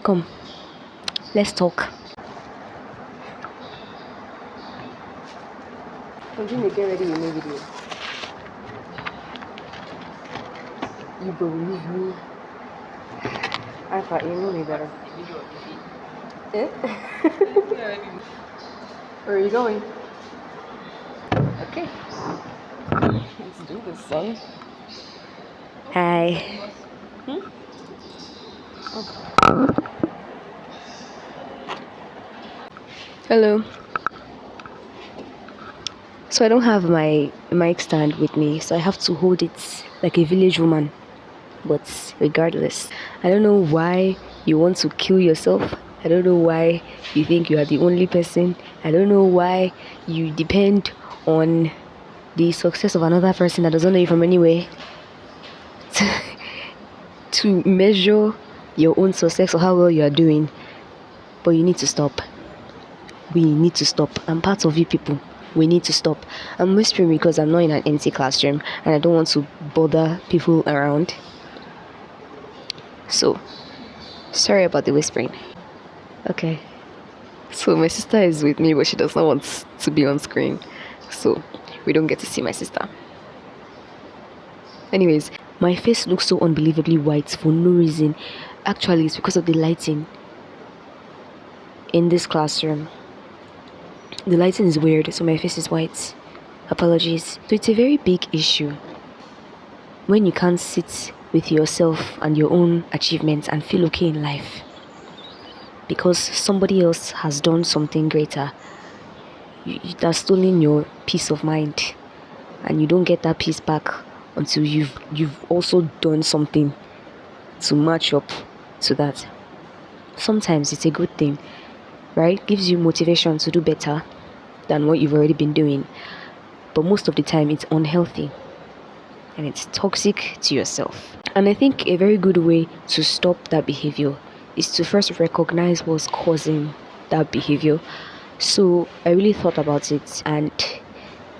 Come, let's talk. Continue, get ready with my video. You believe me? I thought you knew me better. Eh? Where are you going? Okay. Let's do this, son. Hi. Okay. Hello. So I don't have my mic stand with me, so I have to hold it like a village woman. But regardless, I don't know why you want to kill yourself. I don't know why you think you are the only person. I don't know why you depend on the success of another person that doesn't know you from anywhere to measure your own success or how well you are doing. But you need to stop. We need to stop. I'm part of you people. We need to stop. I'm whispering because I'm not in an empty classroom and I don't want to bother people around. So, sorry about the whispering. Okay. So my sister is with me, but she does not want to be on screen. So we don't get to see my sister. Anyways, my face looks so unbelievably white for no reason. Actually, it's because of the lighting in this classroom. The lighting is weird, so my face is white. Apologies. So it's a very big issue when you can't sit with yourself and your own achievements and feel okay in life because somebody else has done something greater. That's stolen your peace of mind, and you don't get that peace back until you've also done something to match up to that. Sometimes it's a good thing, right? Gives you motivation to do better than what you've already been doing, but most of the time it's unhealthy and it's toxic to yourself. And I think a very good way to stop that behavior is to first recognize what's causing that behavior. So I really thought about it, and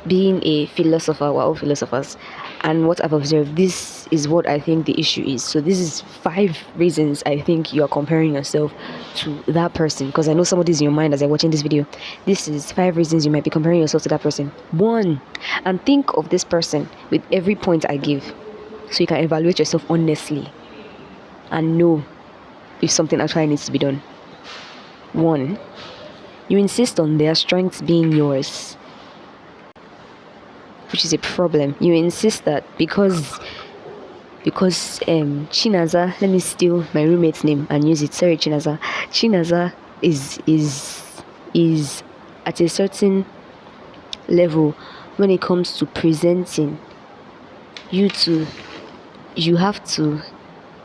being a philosopher, we're all philosophers, and what I've observed, this is what I think the issue is. So this is 5 reasons I think you're comparing yourself to that person, because I know somebody's in your mind as you're watching this video. This is 5 reasons you might be comparing yourself to that person. 1, and think of this person with every point I give, so you can evaluate yourself honestly and know if something actually needs to be done. 1, you insist on their strengths being yours, which is a problem. You insist that because Chinaza, let me steal my roommate's name and use it. Sorry, Chinaza is at a certain level when it comes to presenting. You have to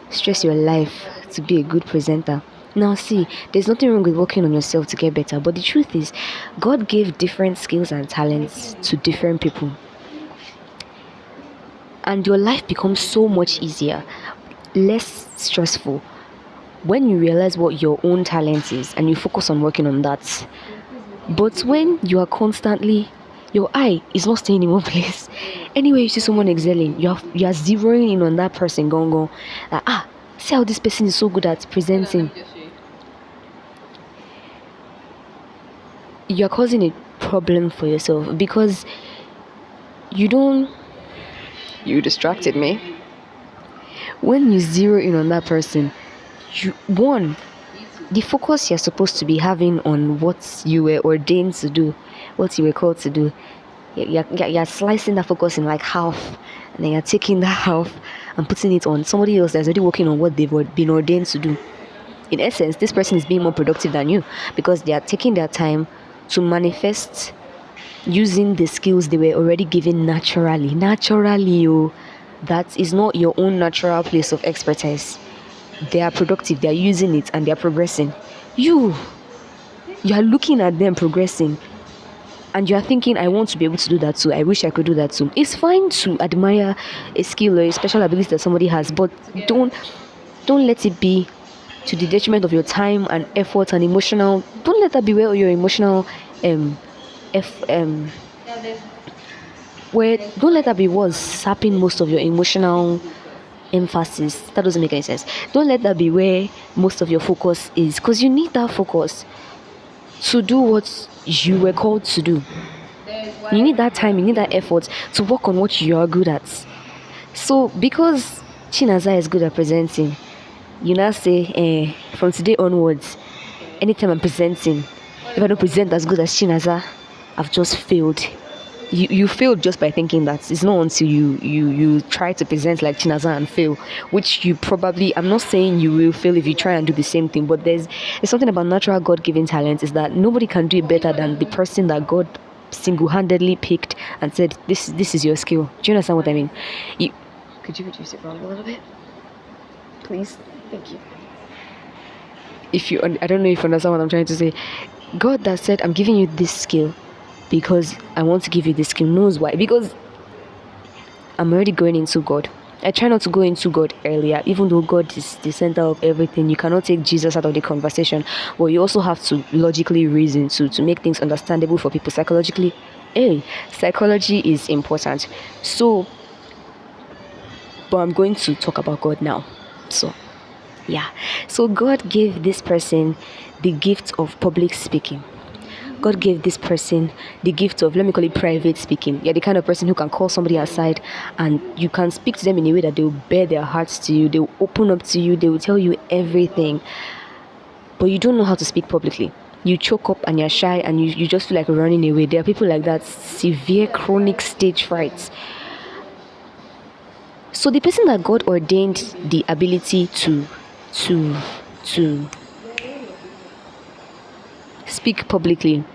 stress your life to be a good presenter. Now see, there's nothing wrong with working on yourself to get better, but the truth is, God gave different skills and talents to different people. And your life becomes so much easier, less stressful, when you realize what your own talent is and you focus on working on that. But when you are constantly, your eye is not staying in one place. Anyway, you see someone excelling, you are zeroing in on that person, going like, see how this person is so good at presenting. You're causing a problem for yourself because you distracted me. When you zero in on that person, the focus you're supposed to be having on what you were ordained to do, what you were called to do, you're slicing that focus in like half, and then you're taking that half and putting it on somebody else that's already working on what they've been ordained to do. In essence, this person is being more productive than you because they are taking their time to manifest using the skills they were already given naturally. That is not your own natural place of expertise. They are productive, they are using it, and they are progressing. You are looking at them progressing, and you are thinking, I want to be able to do that too. I wish I could do that too. It's fine to admire a skill or a special ability that somebody has, but don't let it be to the detriment of your time and effort and emotional. Don't let that be where your emotional where don't let that be what's sapping most of your emotional emphasis. That doesn't make any sense. Don't let that be where most of your focus is, because you need that focus to do what you were called to do. You need that time, you need that effort to work on what you are good at. So because Chinaza is good at presenting, you now say, from today onwards, anytime I'm presenting, if I don't present as good as Chinaza, I've just failed. You failed just by thinking that. It's not until you try to present like Chinaza and fail, which you probably, I'm not saying you will fail if you try and do the same thing, but there's something about natural God-given talent, is that nobody can do it better than the person that God single-handedly picked and said, this is your skill. Do you understand what I mean? Could you reduce it down a little bit, please? Thank you. I don't know if you understand what I'm trying to say. God that said, I'm giving you this skill because I want to give you this skill, knows why. Because I'm already going into God. I try not to go into God earlier, even though God is the center of everything. You cannot take Jesus out of the conversation, but you also have to logically reason to make things understandable for people psychologically. Psychology is important. So, but I'm going to talk about God now. So God gave this person the gift of public speaking. God gave this person the gift of, let me call it, private speaking. You're the kind of person who can call somebody aside and you can speak to them in a way that they will bare their hearts to you. They will open up to you. They will tell you everything. But you don't know how to speak publicly. You choke up and you're shy and you just feel like running away. There are people like that, severe chronic stage frights. So the person that God ordained the ability to speak publicly.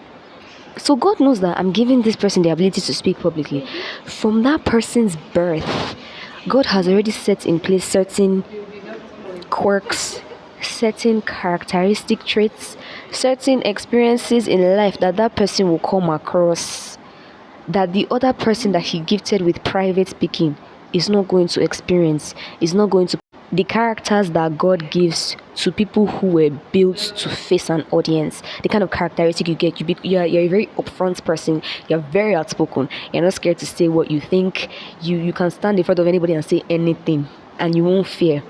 So God knows that I'm giving this person the ability to speak publicly. From that person's birth, God has already set in place certain quirks, certain characteristic traits, certain experiences in life that person will come across, that the other person that he gifted with private speaking is not going to experience, is not going to. The characters that God gives to people who were built to face an audience, the kind of characteristic you get, you're a very upfront person, you're very outspoken, you're not scared to say what you think, you can stand in front of anybody and say anything, and you won't fear.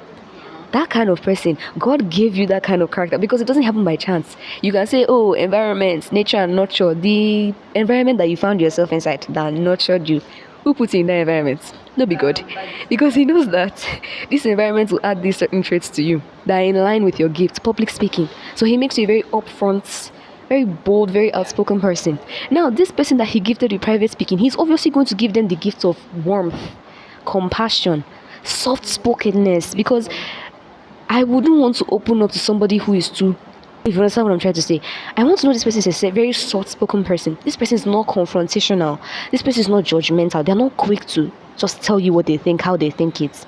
That kind of person, God gave you that kind of character because it doesn't happen by chance. You can say, oh, environment, nature and nurture. The environment that you found yourself inside that nurtured you, who put you in that environment? No, be God. Because he knows that this environment will add these certain traits to you that are in line with your gift, public speaking. So he makes you a very upfront, very bold, very outspoken person. Now, this person that he gifted with private speaking, he's obviously going to give them the gift of warmth, compassion, soft-spokenness, because I wouldn't want to open up to somebody who is too, if you understand what I'm trying to say. I want to know this person is a very soft-spoken person. This person is not confrontational. This person is not judgmental. They're not quick to just tell you what they think, how they think it.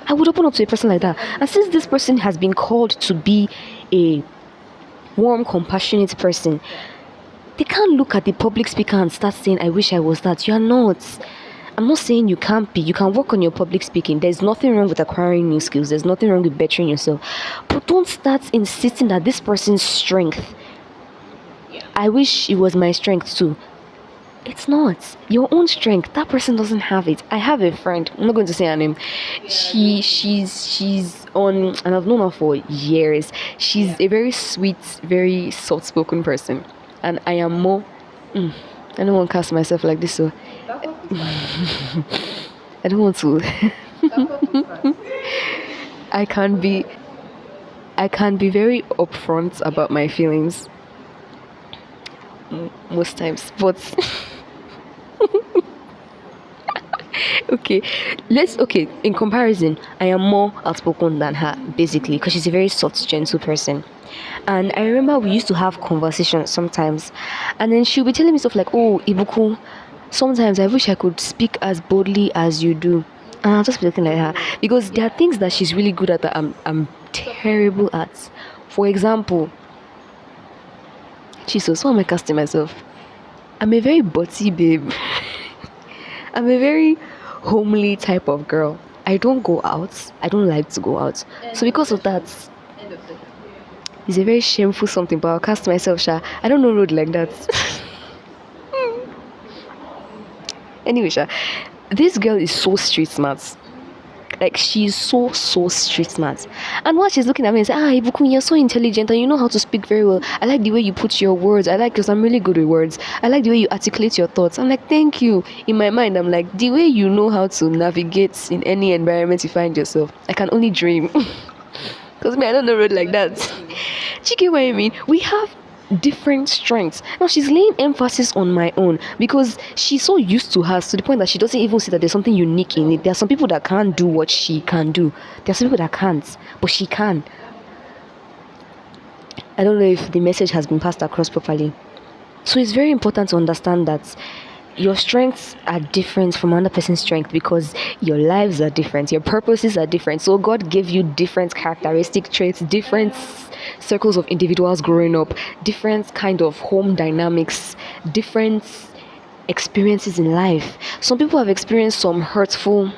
I would open up to a person like that. And since this person has been called to be a warm, compassionate person, they can't look at the public speaker and start saying, I wish I was that. You're not. I'm not saying you can't be. You can work on your public speaking. There's nothing wrong with acquiring new skills. There's nothing wrong with bettering yourself. But don't start insisting that this person's strength. I wish it was my strength too. It's not. Your own strength. That person doesn't have it. I have a friend. I'm not going to say her name. She's on, and I've known her for years. She's a very sweet, very soft-spoken person. And I am more... I don't want to cast myself like this, so... I don't want to. I can be very upfront about my feelings most times, but okay, in comparison, I am more outspoken than her, basically, because she's a very soft, gentle person. And I remember we used to have conversations sometimes, and then she'll be telling me stuff like, oh, Ibuku, sometimes I wish I could speak as boldly as you do. And I'll just be looking at her, because there are things that she's really good at that I'm terrible at. For example, Jesus, what am I casting myself? I'm a very butty babe. I'm a very homely type of girl. I don't go out. I don't like to go out. So because of that, it's a very shameful something, but I'll cast myself, Sha. I don't know road like that. Anyway, Sha, this girl is so street smart. Like she's so street smart. And while she's looking at me and saying, Ibukun, you're so intelligent and you know how to speak very well. I like the way you put your words. I like because I'm really good with words. I like the way you articulate your thoughts. I'm like, thank you. In my mind, I'm like, the way you know how to navigate in any environment you find yourself, I can only dream. Because me, I don't know road like that. Do you get what I mean? We have different strengths. Now she's laying emphasis on my own because she's so used to hers to the point that she doesn't even see that there's something unique in it. There are some people that can't do what she can do. There are some people that can't, but she can. I don't know if the message has been passed across properly. So it's very important to understand that your strengths are different from another person's strength because your lives are different, your purposes are different. So God gave you different characteristic traits, different circles of individuals growing up, different kind of home dynamics, different experiences in life. Some people have experienced some hurtful,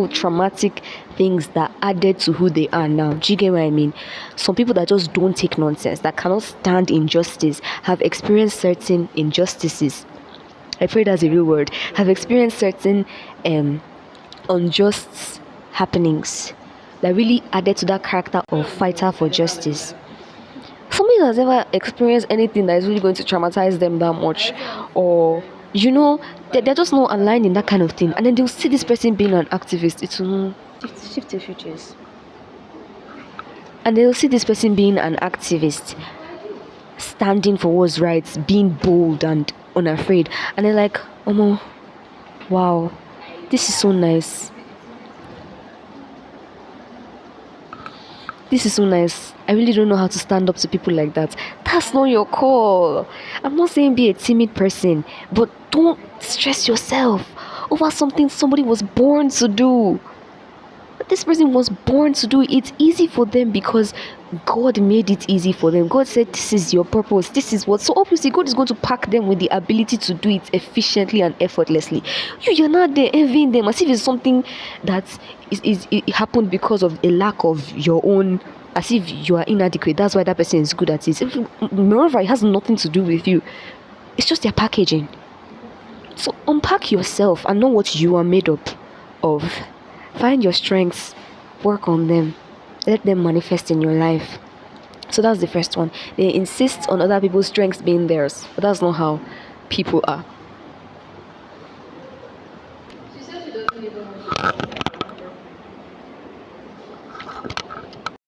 traumatic things that added to who they are now. Do you get what I mean? Some people that just don't take nonsense, that cannot stand injustice, have experienced certain injustices. I pray that's a real word. Have experienced certain unjust happenings that really added to that character of fighter for justice. Somebody that's never experienced anything that is really going to traumatize them that much, or they're just not aligned in that kind of thing, and then they'll see this person being an activist. It will 50 futures, and they'll see this person being an activist, standing for what's right, being bold and unafraid, and they're like, oh, wow, this is so nice. This is so nice. I really don't know how to stand up to people like that. That's not your call. I'm not saying be a timid person, but don't stress yourself over something somebody was born to do. This person was born to do. It's easy for them because God made it easy for them. God said, this is your purpose. This is what. So obviously, God is going to pack them with the ability to do it efficiently and effortlessly. You're not there envying them as if it's something that it happened because of a lack of your own, as if you are inadequate. That's why that person is good at it. Moreover, it has nothing to do with you. It's just their packaging. So unpack yourself and know what you are made up of. Find your strengths, work on them, let them manifest in your life. So that's the first one. They insist on other people's strengths being theirs, but that's not how people are.